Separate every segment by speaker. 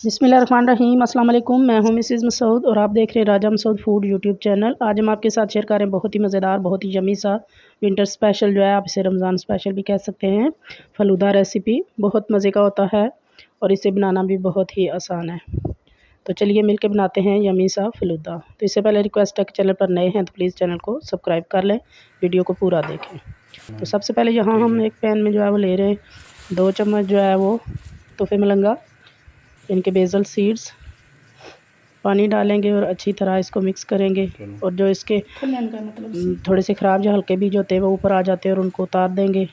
Speaker 1: बिस्मिल्लाहिर्रहमानिर्रहीम। अस्सलाम वालेकुम। मैं हूं मिसेज़ मसूद और आप देख रहे हैं राजा मसूद फूड यूट्यूब चैनल। आज हम आपके साथ शेयर कर रहे हैं बहुत ही मज़ेदार, बहुत ही यमी सा विंटर स्पेशल जो है, आप इसे रमज़ान स्पेशल भी कह सकते हैं, फ़लूदा रेसिपी। बहुत मज़े का होता है और इसे बनाना भी बहुत ही आसान है। तो चलिए मिल के बनाते हैं यमी सा फ़लूदा। तो इससे पहले रिक्वेस्ट है कि चैनल पर नए हैं तो प्लीज़ चैनल को सब्सक्राइब कर लें, वीडियो को पूरा देखें। तो सबसे पहले यहाँ हम एक पैन में जो है वो ले रहे हैं 2 चम्मच जो है वो तोफ़े मलंगा, इनके बेसल सीड्स पानी डालेंगे और अच्छी तरह इसको मिक्स करेंगे। और जो इसके थोड़े से ख़राब या हल्के बीज होते हैं वो ऊपर आ जाते हैं और उनको उतार देंगे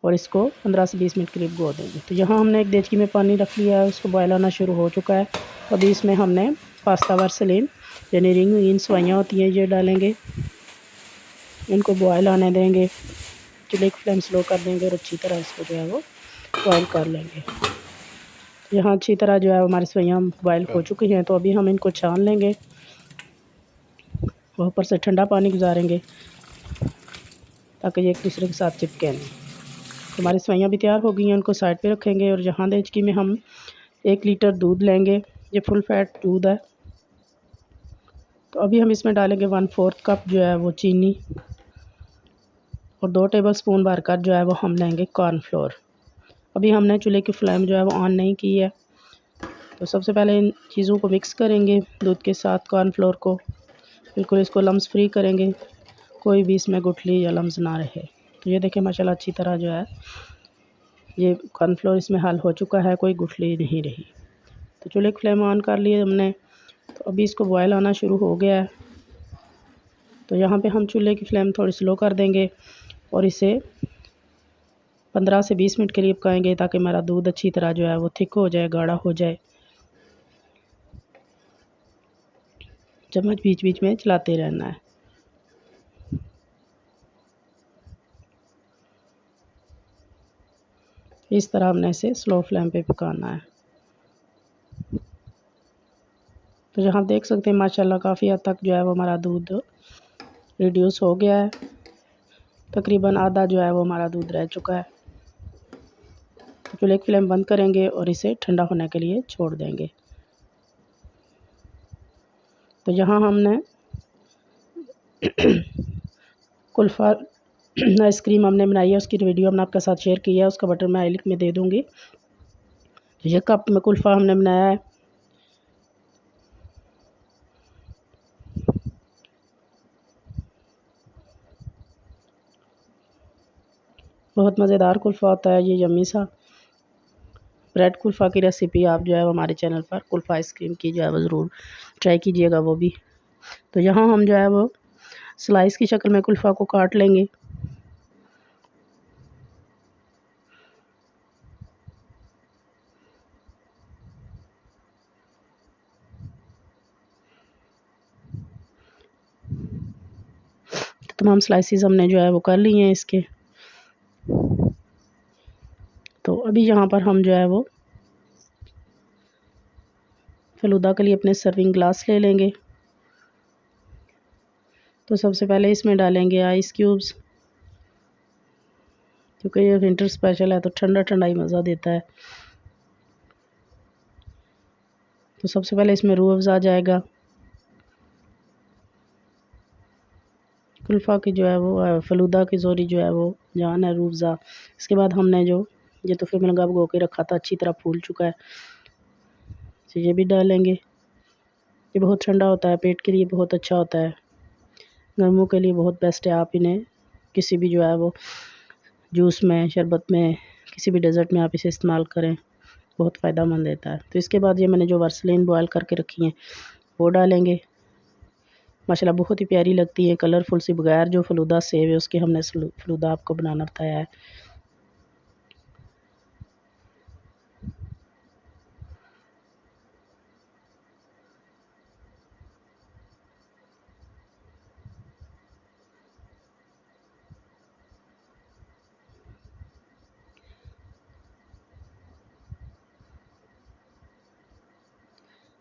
Speaker 1: और इसको 15 से 20 मिनट करीब गो देंगे। तो यहाँ हमने एक देचकी में पानी रख लिया है, उसको बॉयल आना शुरू हो चुका है। तो अभी इसमें हमने पास्ता वर्सलीन यानी रिंग सवाइयाँ होती हैं ये डालेंगे, इनको बॉयल आने देंगे। चूल्हे की फ्लेम स्लो कर देंगे और अच्छी तरह इसको जो है वो बॉयल कर लेंगे। यहाँ अच्छी तरह जो है हमारी सवैयाँ बॉयल हो चुकी हैं। तो अभी हम इनको छान लेंगे और ऊपर से ठंडा पानी गुजारेंगे ताकि ये एक दूसरे के साथ चिपके नहीं। तो हमारी सवैयाँ भी तैयार हो गई हैं, उनको साइड पे रखेंगे। और यहाँ देचकी में हम 1 लीटर दूध लेंगे, ये फुल फैट दूध है। तो अभी हम इसमें डालेंगे 1/4 कप जो है वो चीनी और 2 टेबलस्पून भरकर जो है वो हम लेंगे कॉर्नफ्लोर। अभी हमने चूल्हे की फ्लेम जो है वो ऑन नहीं की है। तो सबसे पहले इन चीज़ों को मिक्स करेंगे दूध के साथ कॉर्नफ्लोर को, बिल्कुल इसको लम्स फ्री करेंगे, कोई भी इसमें गुठली या लम्स ना रहे। तो ये देखें माशाल्लाह अच्छी तरह जो है ये कॉर्नफ्लोर इसमें हल हो चुका है, कोई गुठली नहीं रही। तो चूल्हे की फ्लेम ऑन कर लिए हमने। तो अभी इसको बॉयल आना शुरू हो गया है। तो यहाँ पे हम चूल्हे की फ्लेम थोड़ी स्लो कर देंगे और इसे 15 से 20 मिनट के लिए पकाएंगे ताकि हमारा दूध अच्छी तरह जो है वो थिक हो जाए, गाढ़ा हो जाए। चम्मच बीच बीच में चलाते रहना है। इस तरह हमने इसे स्लो फ्लेम पे पकाना है। तो यहाँ देख सकते हैं माशाल्लाह काफ़ी हद तक जो है वो हमारा दूध रिड्यूस हो गया है, तकरीबन आधा जो है वो हमारा दूध रह चुका है। तो चूल्हे की फ्लेम बंद करेंगे और इसे ठंडा होने के लिए छोड़ देंगे। तो यहाँ हमने कुल्फ़ा आइसक्रीम हमने बनाई है, उसकी वीडियो हमने आपके साथ शेयर की है, उसका बटन मैं आई लिंक में दे दूँगी। तो ये कप में कुल्फ़ा हमने बनाया है। बहुत मज़ेदार कुल्फ़ा होता है ये यम्मी सा। ब्रेड कुल्फ़ा की रेसिपी आप जो है हमारे चैनल पर कुल्फ़ा आइसक्रीम की जो है वो ज़रूर ट्राई कीजिएगा वो भी। तो यहाँ हम जो है वो स्लाइस की शक्ल में कुल्फ़ा को काट लेंगे। तो तमाम स्लाइसेस हमने जो है वो कर ली हैं इसके। तो अभी यहाँ पर हम जो है वो फ़लूदा के लिए अपने सर्विंग ग्लास ले लेंगे। तो सबसे पहले इसमें डालेंगे आइस क्यूब्स, क्योंकि ये विंटर स्पेशल है तो ठंडा ठंडा ही मज़ा देता है। तो सबसे पहले इसमें रूह अफ़ज़ा जाएगा, कुल्फ़ा की जो है वो फ़लूदा की ज़ोरी जो है वो जान है रूह अफ़ज़ा। इसके बाद हमने जो ये तोफ़े मलंगा भिगो के रखा था अच्छी तरह फूल चुका है, तो ये भी डालेंगे। ये बहुत ठंडा होता है, पेट के लिए बहुत अच्छा होता है, गर्मियों के लिए बहुत बेस्ट है। आप इन्हें किसी भी जो है वो जूस में, शरबत में, किसी भी डेज़र्ट में आप इसे इस्तेमाल करें, बहुत फ़ायदेमंद देता है। तो इसके बाद ये मैंने जो वर्सलीन बॉयल करके रखी हैं वो डालेंगे। माशाल्लाह बहुत ही प्यारी लगती है, कलरफुल सी। बगैर जो फ़लूदा सेव है उसके हमने फ़लूदा आपको बनाना बताया है।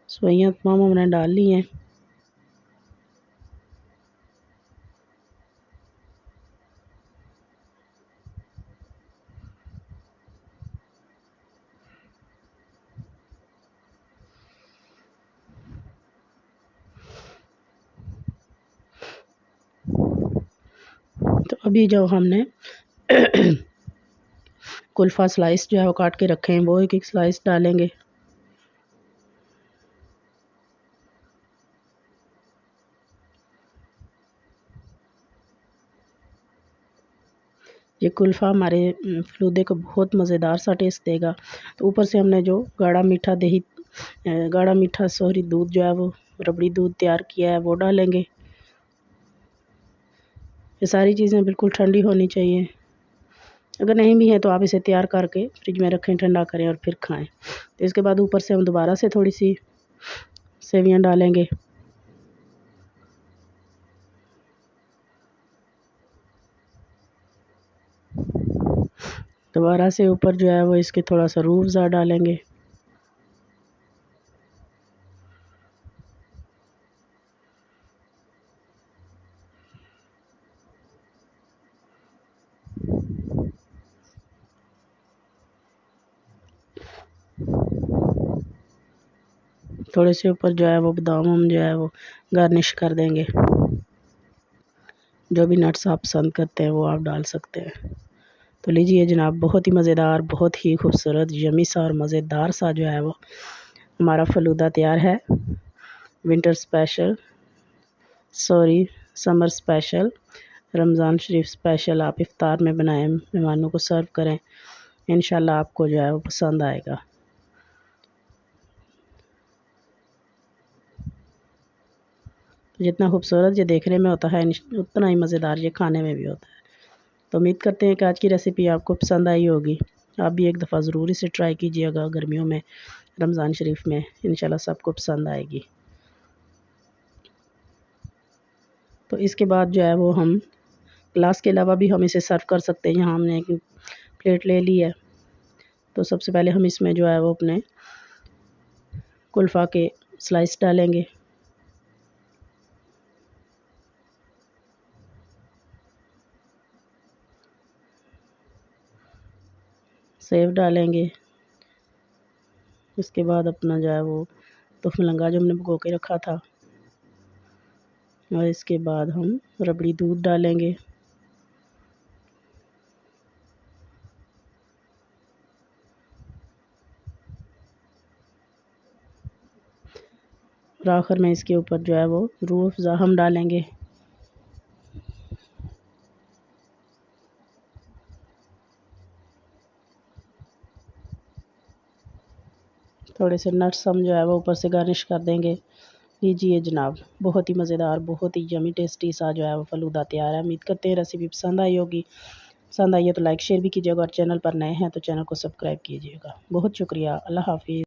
Speaker 1: सवैयाँ तमाम हमने डाल ली हैं। अभी जो हमने कुल्फ़ा स्लाइस जो है वो काट के रखे हैं वो एक एक स्लाइस डालेंगे। ये कुल्फ़ा हमारे फ़लूदे को बहुत मज़ेदार सा टेस्ट देगा। तो ऊपर से हमने जो गाढ़ा मीठा दूध जो है वो रबड़ी दूध तैयार किया है वो डालेंगे। ये सारी चीज़ें बिल्कुल ठंडी होनी चाहिए। अगर नहीं भी है तो आप इसे तैयार करके फ्रिज में रखें, ठंडा करें और फिर खाएं। तो इसके बाद ऊपर से हम दोबारा से थोड़ी सी सेवियां डालेंगे। दोबारा से ऊपर जो है वो इसके थोड़ा सा रूह अफ़ज़ा डालेंगे। थोड़े से ऊपर जो है वो बादाम हम जो है वो गार्निश कर देंगे। जो भी नट्स आप पसंद करते हैं वो आप डाल सकते हैं। तो लीजिए जनाब, बहुत ही मज़ेदार, बहुत ही खूबसूरत, यमी सा और मज़ेदार सा जो है वो हमारा फ़लूदा तैयार है। Winter special, sorry summer special, Ramzan Sharif special आप इफ्तार में बनाएं, मेहमानों को सर्व करें। इंशाल्लाह आपको जो है वो पसंद आएगा। जितना खूबसूरत ये देखने में होता है उतना ही मज़ेदार ये खाने में भी होता है। तो उम्मीद करते हैं कि आज की रेसिपी आपको पसंद आई होगी। आप भी एक दफ़ा ज़रूर इसे ट्राई कीजिएगा गर्मियों में, रमज़ान शरीफ में। इंशाल्लाह सबको पसंद आएगी। तो इसके बाद जो है वो हम ग्लास के अलावा भी हम इसे सर्व कर सकते हैं। यहाँ हमने एक प्लेट ले ली है। तो सबसे पहले हम इसमें जो है वो अपने कुल्फ़ा के स्लाइस डालेंगे। सेव डालेंगे। इसके बाद अपना जो है वो तुफ़मलंगा जो हमने भिगो के रखा था, और इसके बाद हम रबड़ी दूध डालेंगे। और आखिर में इसके ऊपर जो है वो रूह अफ़ज़ा हम डालेंगे। थोड़े से नट्स हम जो है वो ऊपर से गार्निश कर देंगे। लीजिए जनाब, बहुत ही मज़ेदार, बहुत ही यमी टेस्टी सा जो है वो फ़लूदा तैयार है। उम्मीद करते हैं रेसिपी पसंद आई होगी। पसंद आई है तो लाइक शेयर भी कीजिएगा और चैनल पर नए हैं तो चैनल को सब्सक्राइब कीजिएगा। बहुत शुक्रिया। अल्लाह हाफ़िज़।